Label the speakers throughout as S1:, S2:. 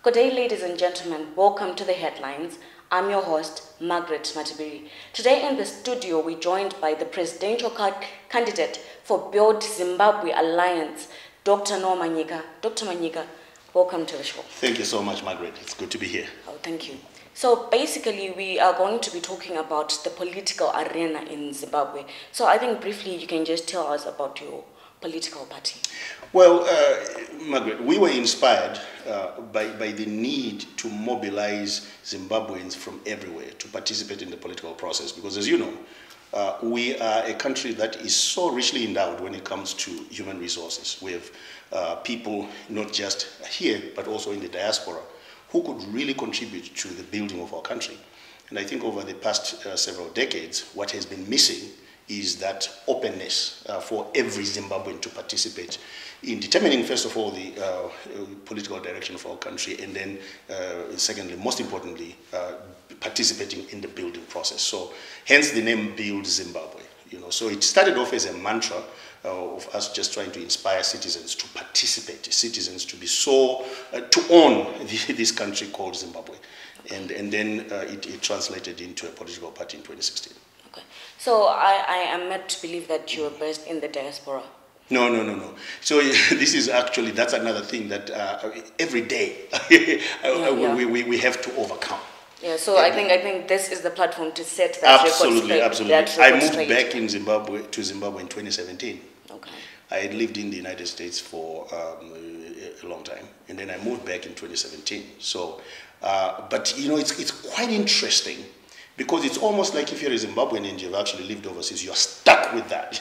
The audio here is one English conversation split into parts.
S1: Good day, ladies and gentlemen. Welcome to the headlines. I'm your host, Margaret Matibiri. Today in the studio, we're joined by the presidential candidate for Build Zimbabwe Alliance, Dr. Manyika. Dr. Manyika, welcome to the show.
S2: Thank you so much, Margaret. It's good to be here.
S1: Oh, thank you. So basically, we are going to be talking about the political arena in Zimbabwe. So I think briefly, you can just tell us about your political party.
S2: Well, Margaret, we were inspired by the need to mobilize Zimbabweans from everywhere to participate in the political process. Because as you know, we are a country that is so richly endowed when it comes to human resources. We have people not just here, but also in the diaspora, who could really contribute to the building of our country. And I think over the past several decades, what has been missing is that openness for every Zimbabwean to participate in determining, first of all, the political direction of our country, and then, secondly, most importantly, participating in the building process. So, hence the name Build Zimbabwe. So it started off as a mantra of us just trying to inspire citizens to participate, citizens to be to own this country called Zimbabwe. And then it translated into a political party in 2016.
S1: Okay. So I am meant to believe that you are based in the diaspora.
S2: No. So that's another thing that every day we have to overcome.
S1: Yeah, so I think this is the platform to set that
S2: absolutely.
S1: That
S2: I moved back to Zimbabwe in 2017.
S1: Okay.
S2: I had lived in the United States for a long time, and then I moved back in 2017. So, but it's quite interesting because it's almost like if you're a Zimbabwean and you've actually lived overseas, you're stuck with that.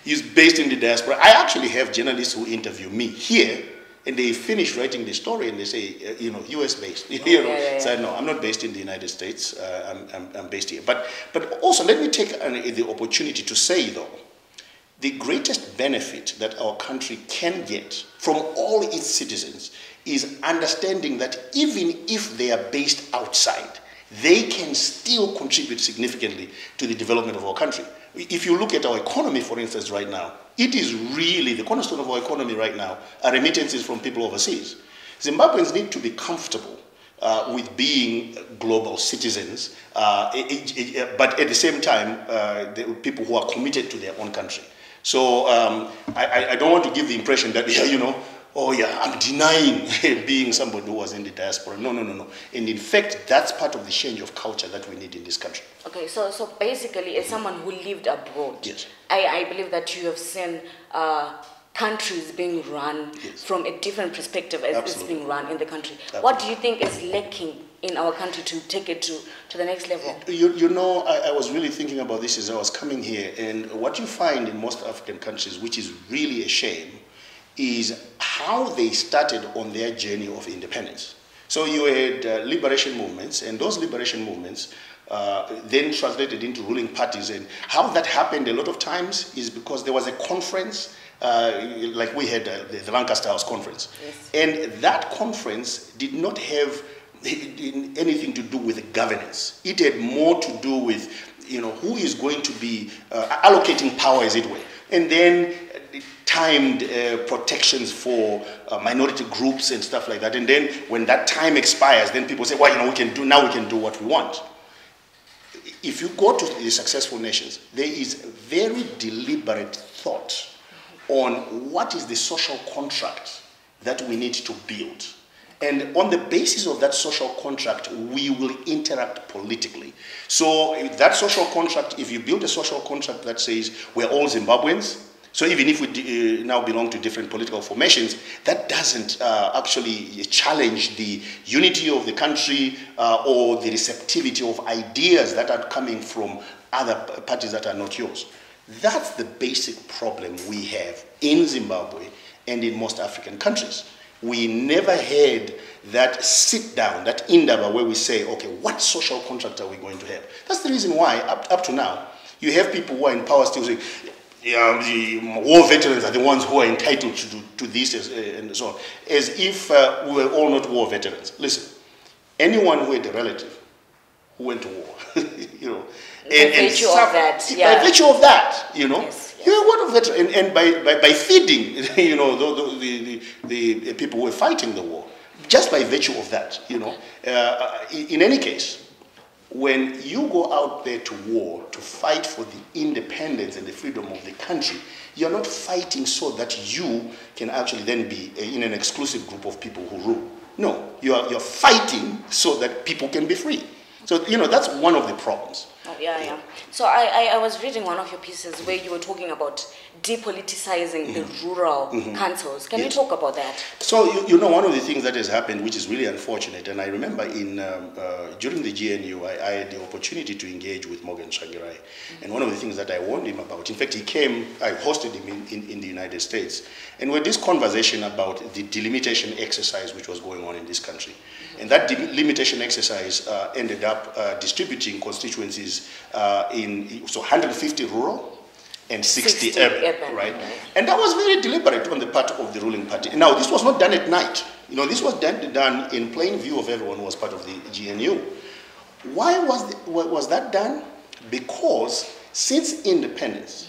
S2: He's based in the diaspora. I actually have journalists who interview me here, and they finish writing the story and they say, US based. So no, I'm not based in the United States. I'm based here. But also, let me take the opportunity to say, though, the greatest benefit that our country can get from all its citizens is understanding that even if they are based outside, they can still contribute significantly to the development of our country. If you look at our economy, for instance, right now, it is really the cornerstone of our economy right now are remittances from people overseas. Zimbabweans need to be comfortable with being global citizens, but at the same time, the people who are committed to their own country. So I don't want to give the impression that, I'm denying being somebody who was in the diaspora. No. And in fact, that's part of the change of culture that we need in this country.
S1: Okay, so basically, as someone who lived abroad,
S2: yes.
S1: I believe that you have seen countries being run from a different perspective as it's being run in the country. Absolutely. What do you think is lacking in our country to take it to the next level?
S2: I was really thinking about this as I was coming here, and what you find in most African countries, which is really a shame, is how they started on their journey of independence. So you had liberation movements, and those liberation movements then translated into ruling parties. And how that happened a lot of times is because there was a conference, like we had the Lancaster House Conference.
S1: Yes.
S2: And that conference did not have anything to do with the governance. It had more to do with, who is going to be allocating power, as it were. And then timed protections for minority groups and stuff like that. And then when that time expires, then people say, well, we can do what we want. If you go to the successful nations, there is very deliberate thought on what is the social contract that we need to build. And on the basis of that social contract, we will interact politically. So that social contract, if you build a social contract that says we're all Zimbabweans, so even if we now belong to different political formations, that doesn't actually challenge the unity of the country or the receptivity of ideas that are coming from other parties that are not yours. That's the basic problem we have in Zimbabwe and in most African countries. We never had that sit down, that indaba where we say, okay, what social contract are we going to have? That's the reason why, up to now, you have people who are in power still saying, the war veterans are the ones who are entitled to this and so on, as if we were all not war veterans. Listen, anyone who had a relative who went to war,
S1: by virtue of that, yes.
S2: you're a veteran, and by feeding, the people who were fighting the war, just by virtue of that, in any case, when you go out there to war to fight for the independence and the freedom of the country, you're not fighting so that you can actually then be in an exclusive group of people who rule. No, you're fighting so that people can be free. So, that's one of the problems.
S1: Oh, yeah. So I was reading one of your pieces where you were talking about depoliticizing the rural councils. Can you talk about that?
S2: So, one of the things that has happened, which is really unfortunate, and I remember during the GNU, I had the opportunity to engage with Morgan Tsvangirai. And one of the things that I warned him about, in fact, I hosted him in the United States. And we had this conversation about the delimitation exercise which was going on in this country. And that delimitation exercise ended up distributing constituencies so 150 rural and 60 urban, right? And that was very deliberate on the part of the ruling party. Now, this was not done at night. This was done in plain view of everyone who was part of the GNU. Why was that done? Because since independence,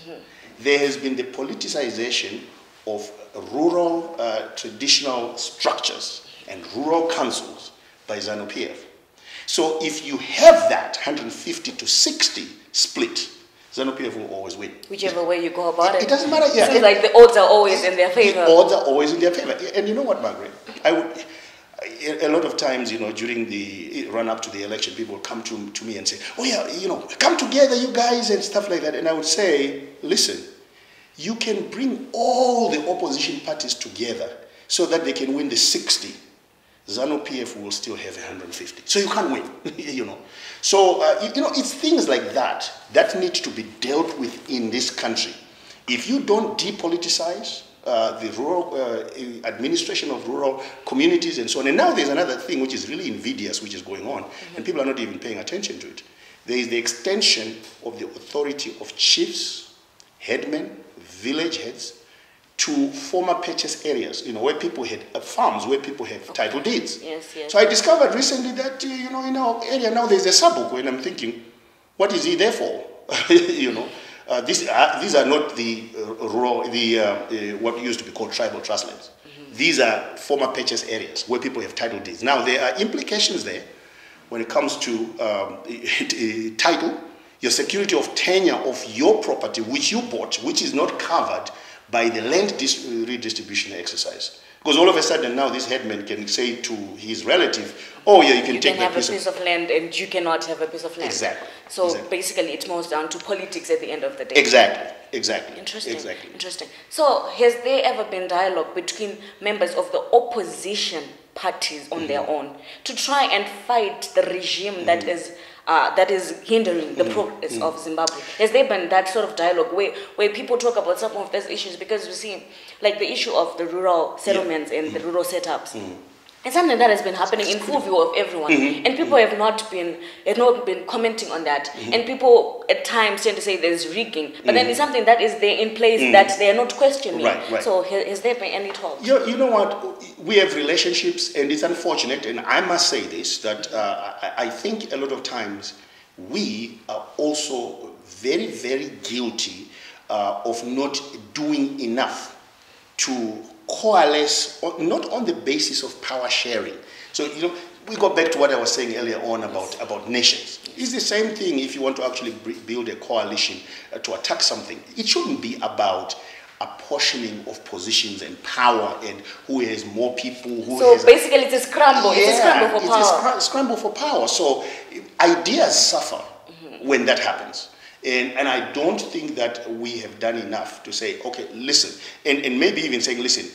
S2: there has been the politicization of rural traditional structures and rural councils by ZANU-PF. So if you have that 150 to 60 split, ZANU-PF will always win.
S1: Whichever way you go about it.
S2: It doesn't matter. Yeah.
S1: It seems like the odds are always in their favor.
S2: The odds are always in their favor. And you know what, Margaret? A lot of times, during the run-up to the election, people come to me and say, oh yeah, come together, you guys, and stuff like that. And I would say, listen, you can bring all the opposition parties together so that they can win the 60. ZANU-PF will still have 150. So you can't win, So, it's things like that need to be dealt with in this country. If you don't depoliticize the rural administration of rural communities and so on, and now there's another thing which is really invidious which is going on, and people are not even paying attention to it. There is the extension of the authority of chiefs, headmen, village heads, to former purchase areas, where people had farms, where people have title deeds.
S1: Yes.
S2: So I discovered recently that, in our area now there's a sabuk, and I'm thinking, what is he there for? These are not the rural, what used to be called tribal trust lands. These are former purchase areas where people have title deeds. Now there are implications there when it comes to title, your security of tenure of your property which you bought, which is not covered by the land redistribution exercise. Because all of a sudden now this headman can say to his relative, oh yeah, you can take that piece
S1: of land and you cannot have a piece of land.
S2: Exactly.
S1: So basically it moves down to politics at the end of the day.
S2: Exactly.
S1: Interesting. So has there ever been dialogue between members of the opposition parties on their own to try and fight the regime that is hindering the progress of Zimbabwe? Has there been that sort of dialogue where people talk about some of those issues? Because we see, like the issue of the rural settlements and the rural setups. It's something that has been happening in full view of everyone, and people have not been commenting on that. And people at times tend to say there's rigging, but then it's something that is there in place that they are not questioning.
S2: Right.
S1: So has there been any talk?
S2: You know what? We have relationships, and it's unfortunate, and I must say this, that I think a lot of times we are also very, very guilty of not doing enough to coalesce, not on the basis of power sharing. So, we go back to what I was saying earlier on about nations. It's the same thing if you want to actually build a coalition to attack something. It shouldn't be about apportioning of positions and power and who has more people.
S1: So basically it's a scramble.
S2: Yeah,
S1: it's a scramble for power.
S2: It's a scramble for power. So ideas suffer when that happens. And I don't think that we have done enough to say, okay, listen, and maybe even saying, listen,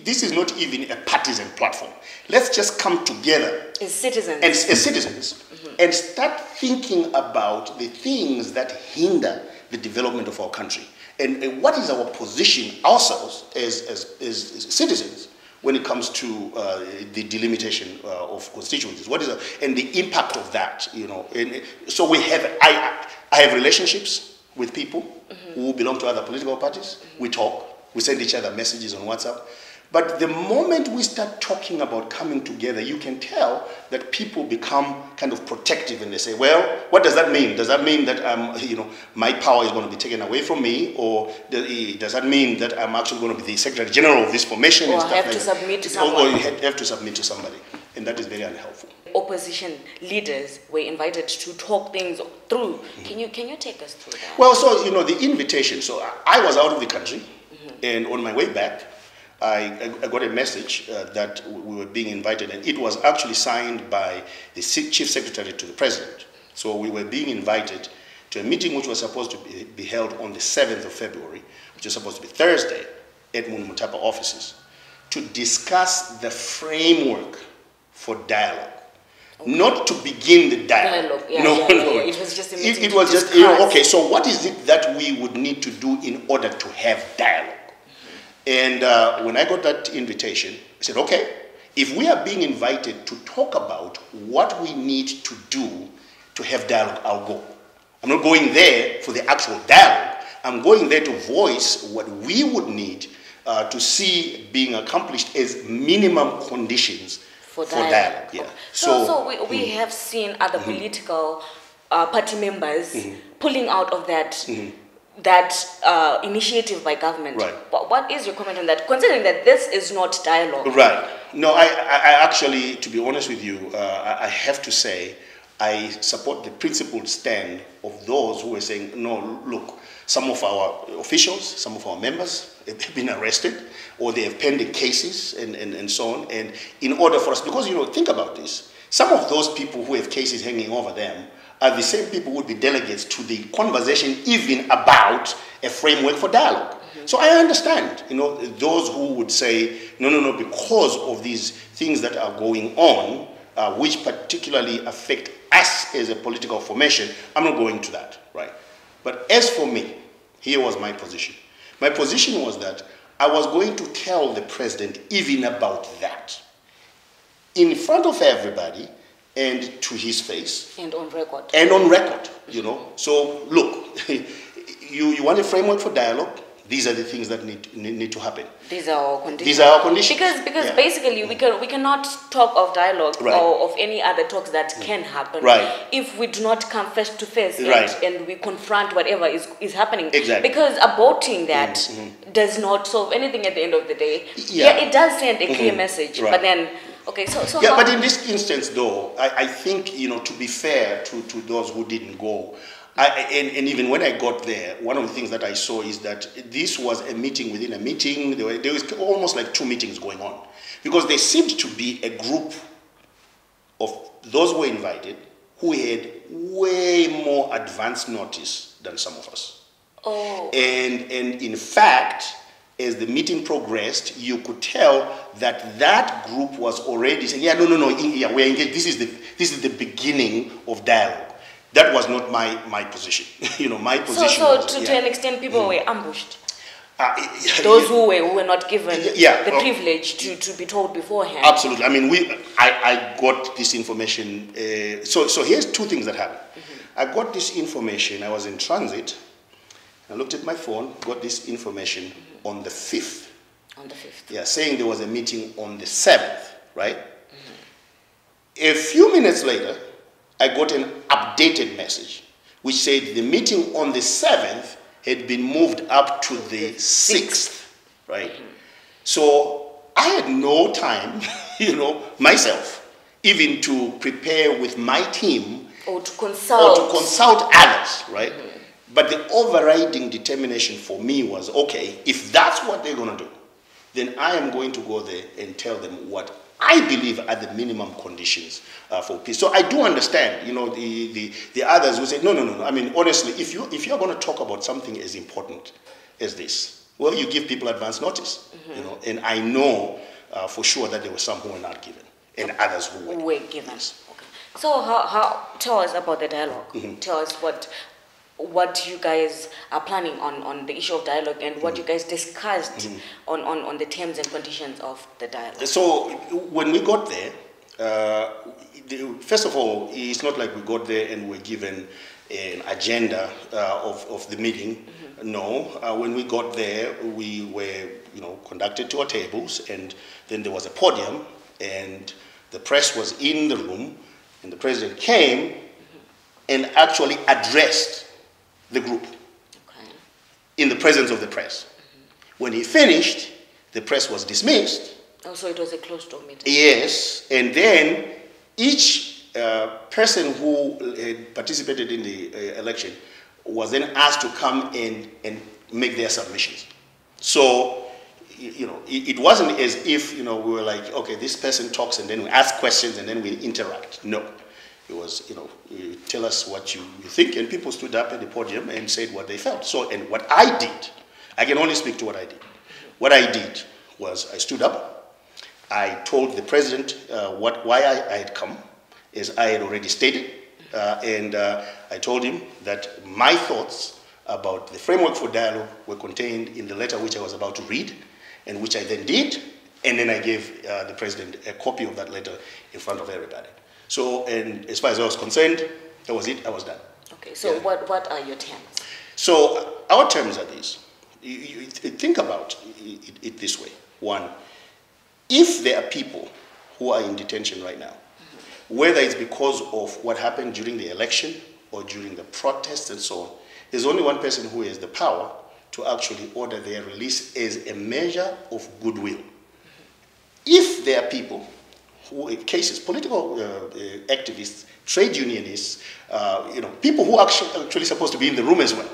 S2: this is not even a partisan platform. Let's just come together
S1: as citizens,
S2: and start thinking about the things that hinder the development of our country. And what is our position ourselves as citizens when it comes to the delimitation of constituencies? And the impact of that, And so I have relationships with people who belong to other political parties. We talk, we send each other messages on WhatsApp. But the moment we start talking about coming together, you can tell that people become kind of protective, and they say, well, what does that mean? Does that mean that my power is going to be taken away from me? Or does that mean that I'm actually going to be the Secretary General of this formation?
S1: Or
S2: and stuff
S1: have to submit to someone.
S2: Or you have to submit to somebody. and that is very unhelpful.
S1: Opposition leaders were invited to talk things through. Can you take us through that?
S2: Well, so, the invitation, so I was out of the country, and on my way back, I got a message that we were being invited, and it was actually signed by the Chief Secretary to the President. So we were being invited to a meeting which was supposed to be held on the 7th of February, which was supposed to be Thursday, at Mutapa offices, to discuss the framework for dialogue. Okay. Not to begin the dialogue. No.
S1: It was just a meeting.
S2: It was just, okay, so what is it that we would need to do in order to have dialogue? And when I got that invitation, I said, okay, if we are being invited to talk about what we need to do to have dialogue, I'll go. I'm not going there for the actual dialogue. I'm going there to voice what we would need to see being accomplished as minimum conditions for dialogue. Yeah.
S1: So we have seen other political party members pulling out of that initiative by government.
S2: Right.
S1: But what is your comment on that, considering that this is not dialogue?
S2: Right. No, I actually, to be honest with you, I have to say I support the principled stand of those who are saying, no, look, some of our officials, some of our members have been arrested, or they have pending cases and so on. And in order for us, because, think about this, some of those people who have cases hanging over them are the same people who would be delegates to the conversation even about a framework for dialogue. So I understand, those who would say, no, because of these things that are going on, which particularly affect us as a political formation, I'm not going to that, right? But as for me, here was my position. My position was that I was going to tell the president even about that, in front of everybody, and to his face.
S1: And on record.
S2: And on record, So, look, you want a framework for dialogue? These are the things that need to happen.
S1: These are our conditions.
S2: These are our conditions.
S1: Because basically we cannot talk of dialogue or of any other talks that can happen if we do not come face to face and we confront whatever is happening.
S2: Exactly.
S1: Because aborting that does not solve anything at the end of the day. Yeah, it does send a clear message, but then okay, so
S2: yeah, but in this instance though, I think to be fair to those who didn't go. And even when I got there, one of the things that I saw is that this was a meeting within a meeting. There was almost like two meetings going on, because there seemed to be a group of those who were invited who had way more advance notice than some of us.
S1: Oh.
S2: And in fact, as the meeting progressed, you could tell that group was already saying, no, we're engaged. This is the beginning of dialogue. That was not my position. My position
S1: so
S2: was...
S1: to an extent, people were ambushed. Those who were not given the privilege to be told beforehand.
S2: Absolutely. I mean, I got this information. So here's two things that happened. I got this information. I was in transit. I looked at my phone, got this information on the 5th.
S1: On the 5th.
S2: Yeah, saying there was a meeting on the 7th, right? A few minutes later, I got an updated message which said the meeting on the 7th had been moved up to the 6th, right? So I had no time, myself, even to prepare with my team
S1: or to consult
S2: others, right? But the overriding determination for me was, okay, if that's what they're going to do, then I am going to go there and tell them what I believe are the minimum conditions for peace. So I do understand, the others who say, no. I mean, honestly, if you're going to talk about something as important as this, well, you give people advance notice, and I know for sure that there were some who were not given, and others who were
S1: given. Okay. So how tell us about the dialogue. Tell us what you guys are planning on the issue of dialogue, and what you guys discussed on the terms and conditions of the dialogue.
S2: So when we got there, first of all, it's not like we got there and were given an agenda of the meeting. No, when we got there, we were conducted to our tables, and then there was a podium, and the press was in the room, and the president came and actually addressed the group in the presence of the press. When he finished, the press was dismissed,
S1: Oh, so it was a closed-door meeting.
S2: Yes, and then each person who had participated in the election was then asked to come and make their submissions. So, it wasn't as if, we were like, okay, this person talks and then we ask questions and then we interact. No. It was, you tell us what you think, and people stood up at the podium and said what they felt. So, and what I did, I can only speak to what I did. What I did was I stood up, I told the president why I had come, as I had already stated, and I told him that my thoughts about the framework for dialogue were contained in the letter which I was about to read, and which I then did, and then I gave the president a copy of that letter in front of everybody. So, and as far as I was concerned, that was it, I was done.
S1: Okay, so yeah. What are your terms?
S2: So, our terms are these. You think about it this way. One, if there are people who are in detention right now, whether it's because of what happened during the election or during the protests and so on, there's only one person who has the power to actually order their release as a measure of goodwill. If there are people cases, political activists, trade unionists, people who are actually supposed to be in the room as well.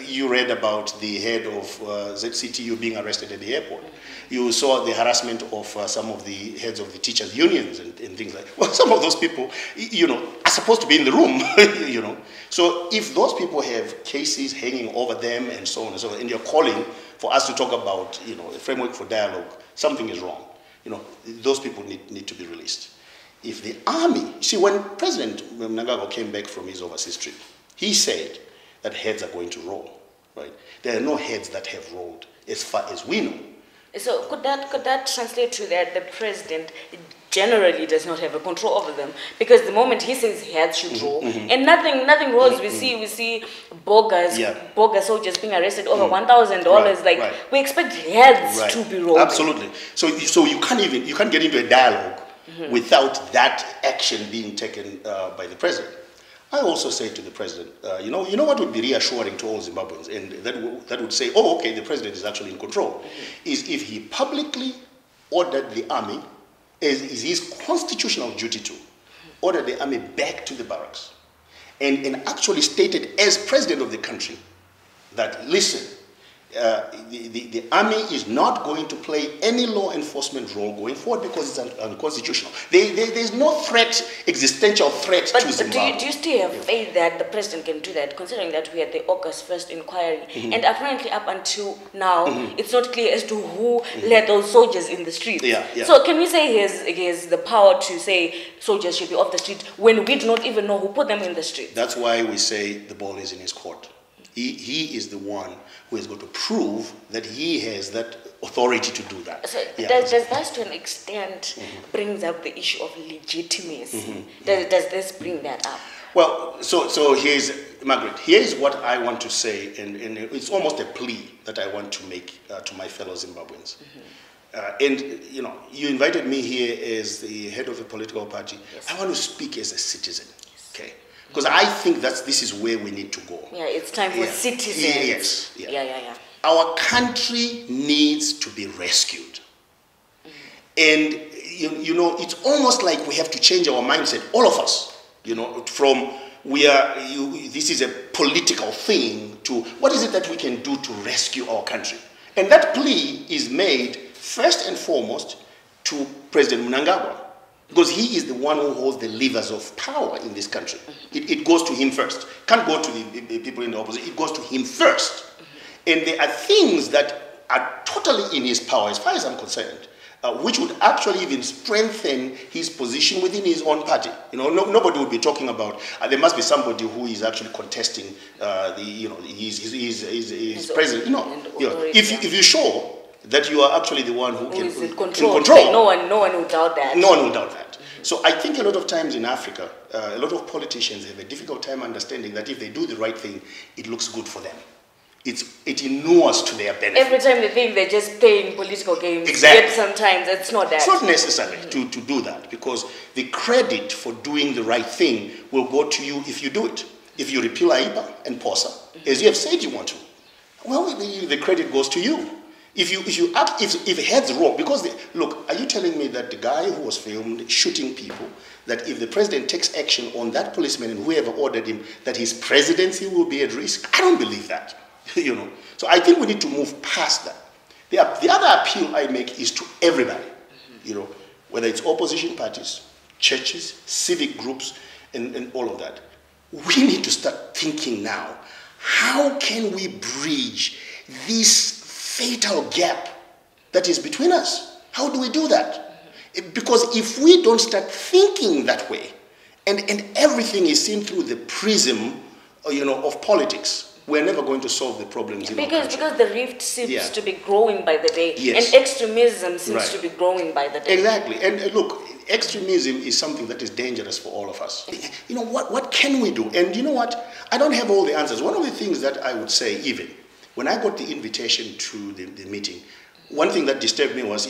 S2: You read about the head of ZCTU being arrested at the airport. You saw the harassment of some of the heads of the teachers' unions and things like that. Well, some of those people, are supposed to be in the room, So if those people have cases hanging over them and so on and so on, and you're calling for us to talk about, a framework for dialogue, something is wrong. Those people need to be released. If the army, see, when President Mnangagwa came back from his overseas trip, he said that heads are going to roll, right? There are no heads that have rolled, as far as we know.
S1: So could that translate to that the president generally does not have a control over them, because the moment he says heads should roll, and nothing rolls, we see bogus soldiers being arrested over $1,000. We expect heads to be rolled.
S2: Absolutely. So you can't get into a dialogue without that action being taken by the president. I also say to the president, you know what would be reassuring to all Zimbabweans, and that would say, oh, okay, the president is actually in control, is if he publicly ordered the army, is his constitutional duty to order the army back to the barracks, and actually stated as president of the country that, listen, the army is not going to play any law enforcement role going forward because it's unconstitutional. There's no existential threat to Zimbabwe.
S1: But do you still have faith that the president can do that, considering that we had the August 1st inquiry, and apparently up until now, it's not clear as to who led those soldiers in the streets. So can we say he has the power to say soldiers should be off the street when we do not even know who put them in the street?
S2: That's why we say the ball is in his court. He is the one who is going to prove that he has that authority to do that.
S1: So does that to an extent brings up the issue of legitimacy? Does this bring that up?
S2: Well, so here's, Margaret, here's what I want to say, and it's almost a plea that I want to make to my fellow Zimbabweans. And, you invited me here as the head of a political party. Yes. I want to speak as a citizen, okay? Because I think this is where we need to go. Yeah, it's time for citizens. Yeah. Our country needs to be rescued. And, it's almost like we have to change our mindset, all of us, from this is a political thing to what is it that we can do to rescue our country. And that plea is made first and foremost to President Mnangagwa, because he is the one who holds the levers of power in this country. It goes to him first. Can't go to the people in the opposition. It goes to him first. And there are things that are totally in his power, as far as I'm concerned, which would actually even strengthen his position within his own party. Nobody would be talking about, there must be somebody who is actually contesting his president. If you show that you are actually the one who can in control.
S1: Like no one will doubt that.
S2: No one will doubt that. So I think a lot of times in Africa, a lot of politicians have a difficult time understanding that if they do the right thing, it looks good for them. It inures to their benefit.
S1: Every time they think they're just playing political games,
S2: exactly.
S1: Yet sometimes it's not that.
S2: It's not necessary to do that, because the credit for doing the right thing will go to you if you do it. If you repeal AIPA and POSA, as you have said you want to, well, the credit goes to you. If heads roll, because look, are you telling me that the guy who was filmed shooting people, that if the president takes action on that policeman and whoever ordered him, that his presidency will be at risk? I don't believe that. So I think we need to move past that. The other appeal I make is to everybody, whether it's opposition parties, churches, civic groups, and all of that. We need to start thinking now, how can we bridge this fatal gap that is between us? How do we do that? Because if we don't start thinking that way, and everything is seen through the prism, of politics, we're never going to solve the problems in our country.
S1: Because the rift seems to be growing by the day,
S2: yes.
S1: and extremism seems to be growing by the day.
S2: Exactly. And look, extremism is something that is dangerous for all of us. What can we do? And you know what? I don't have all the answers. One of the things that I would say, even when I got the invitation to the meeting, one thing that disturbed me was,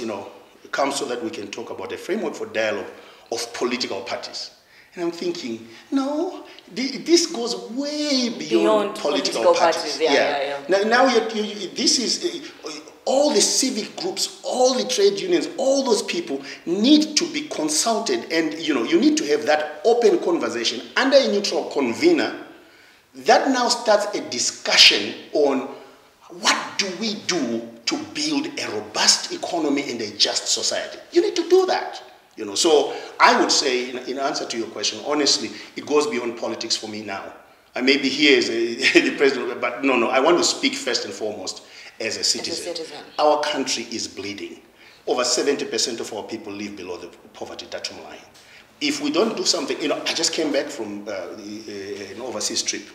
S2: come so that we can talk about a framework for dialogue of political parties. And I'm thinking, no, this goes way beyond political parties. Now this is all the civic groups, all the trade unions, all those people need to be consulted, and you need to have that open conversation under a neutral convener that now starts a discussion on what do we do to build a robust economy and a just society. You need to do that. So I would say, in answer to your question, honestly, it goes beyond politics for me now. I may be here as the president, but no, I want to speak first and foremost as a citizen. Our country is bleeding. Over 70% of our people live below the poverty datum line. If we don't do something, I just came back from an overseas trip.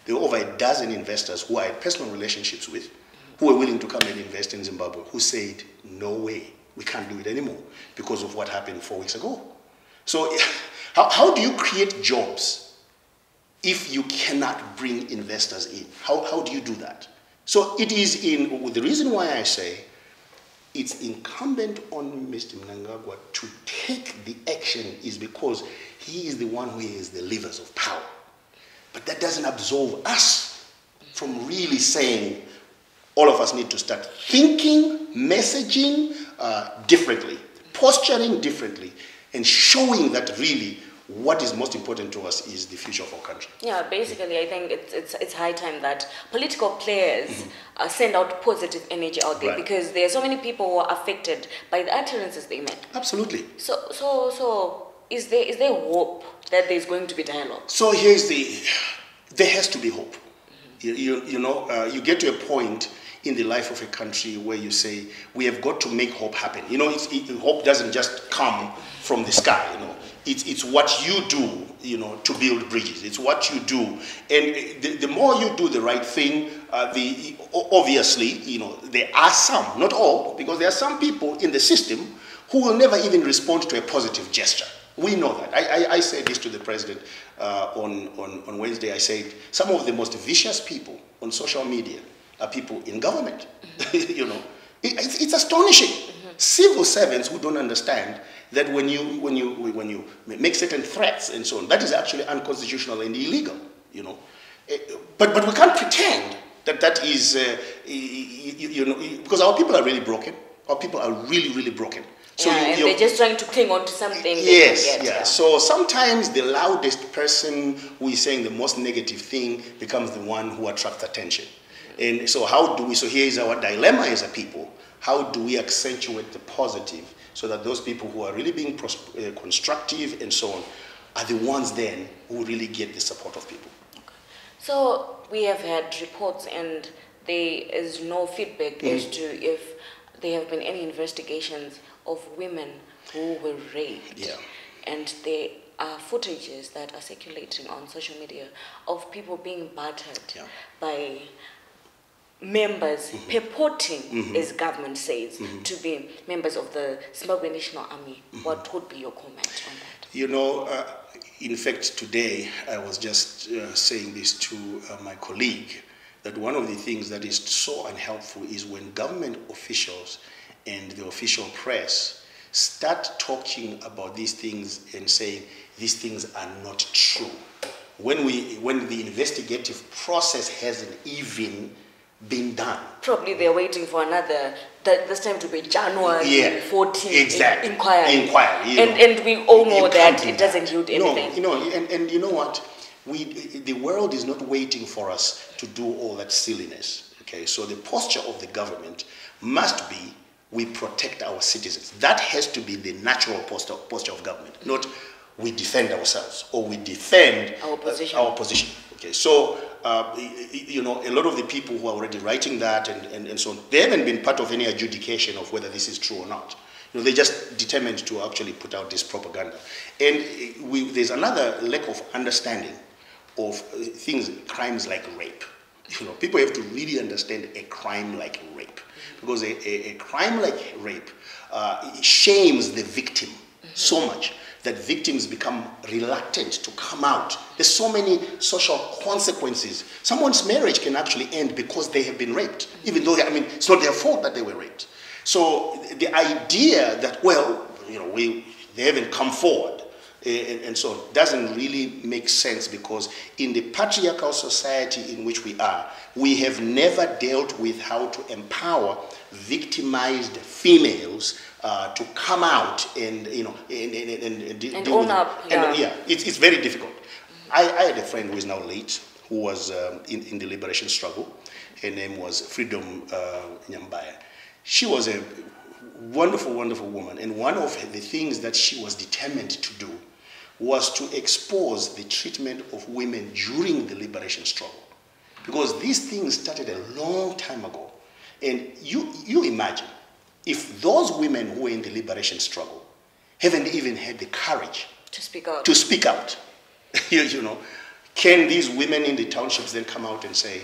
S2: There were over a dozen investors who I had personal relationships with, who were willing to come and invest in Zimbabwe, who said, no way. We can't do it anymore because of what happened 4 weeks ago. So how do you create jobs if you cannot bring investors in? How do you do that? So it is the reason why I say it's incumbent on Mr. Mnangagwa to take the action is because he is the one who has the levers of power. But that doesn't absolve us from really saying all of us need to start thinking, messaging differently, posturing differently, and showing that really what is most important to us is the future of our country.
S1: Yeah, basically, I think it's high time that political players send out positive energy out there, because there are so many people who are affected by the utterances they make.
S2: Absolutely.
S1: So is there hope that there's going to be dialogue? So
S2: there has to be hope. You get to a point in the life of a country where you say, we have got to make hope happen. Hope doesn't just come from the sky, It's what you do, to build bridges. It's what you do. And the more you do the right thing, obviously, there are some, not all, because there are some people in the system who will never even respond to a positive gesture. We know that. I said this to the president on Wednesday. I said, some of the most vicious people on social media are people in government. It's astonishing. Civil servants who don't understand that when you make certain threats and so on, that is actually unconstitutional and illegal. But we can't pretend that is because our people are really broken. Our people are really, really broken.
S1: So and they're just trying to cling on to something.
S2: Yes. So sometimes the loudest person who is saying the most negative thing becomes the one who attracts attention. And so so here is our dilemma as a people. How do we accentuate the positive so that those people who are really being constructive and so on are the ones then who really get the support of people?
S1: Okay. So we have had reports and there is no feedback as to if there have been any investigations of women who were raped.
S2: Yeah.
S1: And there are footages that are circulating on social media of people being battered by members purporting, as government says, to be members of the Zimbabwe National Army. What would be your comment on that?
S2: In fact, today I was just saying this to my colleague, that one of the things that is so unhelpful is when government officials and the official press start talking about these things and saying these things are not true. When the investigative process hasn't even been done.
S1: Probably they're waiting for another, this time to be January 14
S2: exactly.
S1: inquiry.
S2: And
S1: we all know that it doesn't yield anything.
S2: And you know what? The world is not waiting for us to do all that silliness. Okay, so the posture of the government must be, we protect our citizens. That has to be the natural posture of government, not we defend ourselves or we defend
S1: our position.
S2: Okay, so a lot of the people who are already writing that and so on, they haven't been part of any adjudication of whether this is true or not. They just determined to actually put out this propaganda. And there's another lack of understanding of crimes like rape. People have to really understand a crime like rape, because a crime like rape shames the victim so much that victims become reluctant to come out. There's so many social consequences. Someone's marriage can actually end because they have been raped, even though, it's not their fault that they were raped. So the idea that, they haven't come forward, and so on, doesn't really make sense, because in the patriarchal society in which we are, we have never dealt with how to empower victimized females to come out and
S1: own up.
S2: It's very difficult. I had a friend who is now late, who was in the liberation struggle. Her name was Freedom Nyambaya. She was a wonderful, wonderful woman, and one of the things that she was determined to do was to expose the treatment of women during the liberation struggle, because these things started a long time ago. And you imagine, if those women who were in the liberation struggle haven't even had the courage
S1: to speak out,
S2: can these women in the townships then come out and say,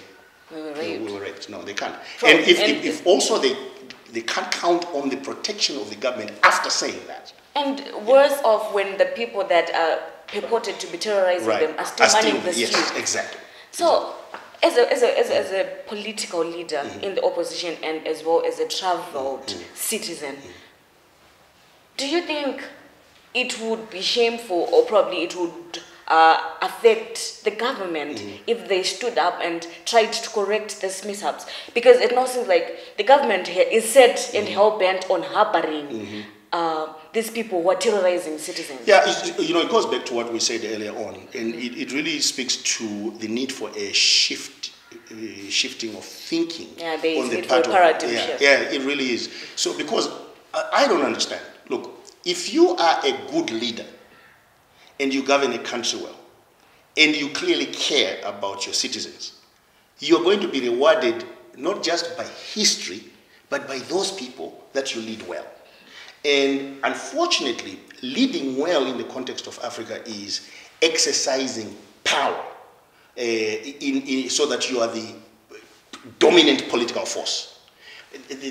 S1: we were raped?
S2: We were raped? No, they can't. And if also they can't count on the protection of the government after saying that.
S1: And worse off when the people that are purported to be terrorizing them are still manning the streets.
S2: Yes, exactly.
S1: So, as a political leader in the opposition, and as well as a traveled citizen, do you think it would be shameful, or probably it would affect the government if they stood up and tried to correct these mishaps? Because it now seems like the government here is set and hell-bent on harboring these people who are terrorizing citizens.
S2: Yeah, it goes back to what we said earlier on, and it really speaks to the need for a shifting of thinking.
S1: Yeah, there is need for a paradigm shift.
S2: Yeah, it really is. So, because I don't understand. Look, if you are a good leader and you govern a country well, and you clearly care about your citizens, you're going to be rewarded not just by history, but by those people that you lead well. And unfortunately, leading well in the context of Africa is exercising power so that you are the dominant political force.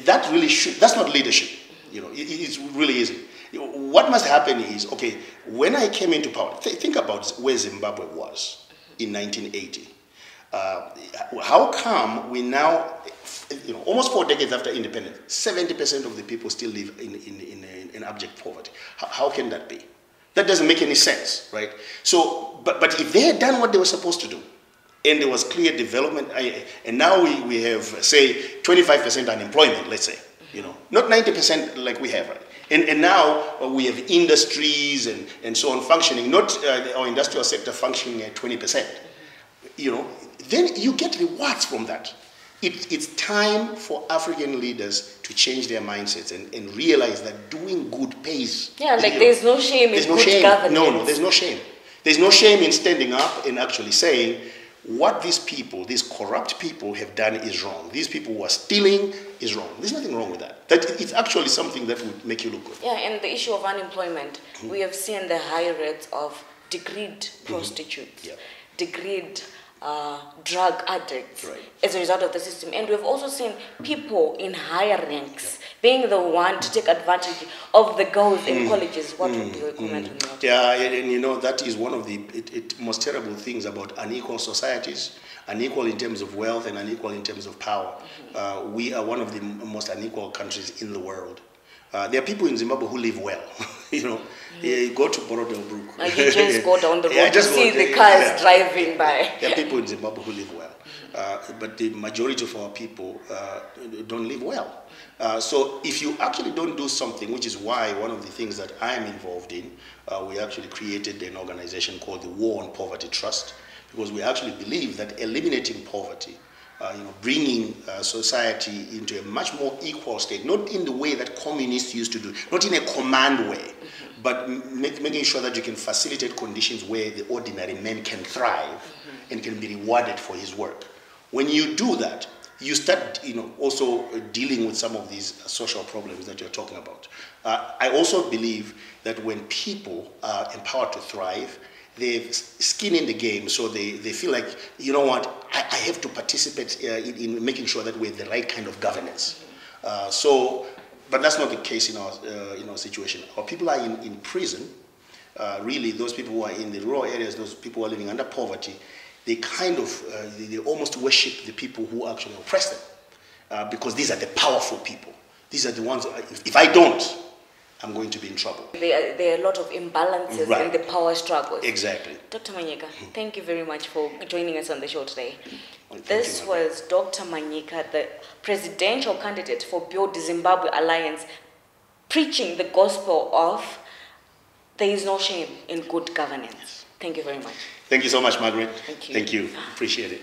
S2: That really that's not leadership. It really isn't. What must happen is, okay, when I came into power, think about where Zimbabwe was in 1980. How come we now, almost 4 decades after independence, 70% of the people still live in abject poverty? How can that be? That doesn't make any sense, right? So, but if they had done what they were supposed to do, and there was clear development, and now we have, say, 25% unemployment, let's say, not 90% like we have, right? And now we have industries and so on functioning, not our industrial sector functioning at 20%, then you get rewards from that. It's time for African leaders to change their mindsets and realize that doing good pays.
S1: Yeah, there's no shame in good governance.
S2: No, there's no shame. There's no shame in standing up and actually saying, what these corrupt people have done is wrong. These people who are stealing is wrong. There's nothing wrong with that. It's actually something that would make you look good.
S1: Yeah, and the issue of unemployment, we have seen the high rates of degreed prostitutes, degreed drug addicts as a result of the system. And we've also seen people in higher ranks being the one to take advantage of the girls in colleges. What would be your comment on that?
S2: Yeah, and that is one of the most terrible things about unequal societies, unequal in terms of wealth and unequal in terms of power. We are one of the most unequal countries in the world. There are people in Zimbabwe who live well. You go to Borodel
S1: you just go down the road to see the cars driving by.
S2: There are people in Zimbabwe who live well. but the majority of our people don't live well. So if you actually don't do something, which is why one of the things that I am involved in, we actually created an organization called the War on Poverty Trust, because we actually believe that eliminating poverty, bringing society into a much more equal state, not in the way that communists used to do, not in a command way, but making sure that you can facilitate conditions where the ordinary man can thrive and can be rewarded for his work. When you do that, you start, also dealing with some of these social problems that you're talking about. I also believe that when people are empowered to thrive, they have skin in the game, so they feel like, you know what, I have to participate in making sure that we have the right kind of governance. But that's not the case in our situation. Our people are in prison. Really, those people who are in the rural areas, those people who are living under poverty, they kind of, they almost worship the people who actually oppress them, because these are the powerful people. These are the ones, if I don't, I'm going to be in trouble.
S1: There are a lot of imbalances in the power struggles.
S2: Exactly.
S1: Dr. Manyika, thank you very much for joining us on the show today. This was Dr. Manyika, the presidential candidate for Build Zimbabwe Alliance, preaching the gospel of there is no shame in good governance. Thank you very much.
S2: Thank you so much, Margaret.
S1: Thank you.
S2: Thank you. Appreciate it.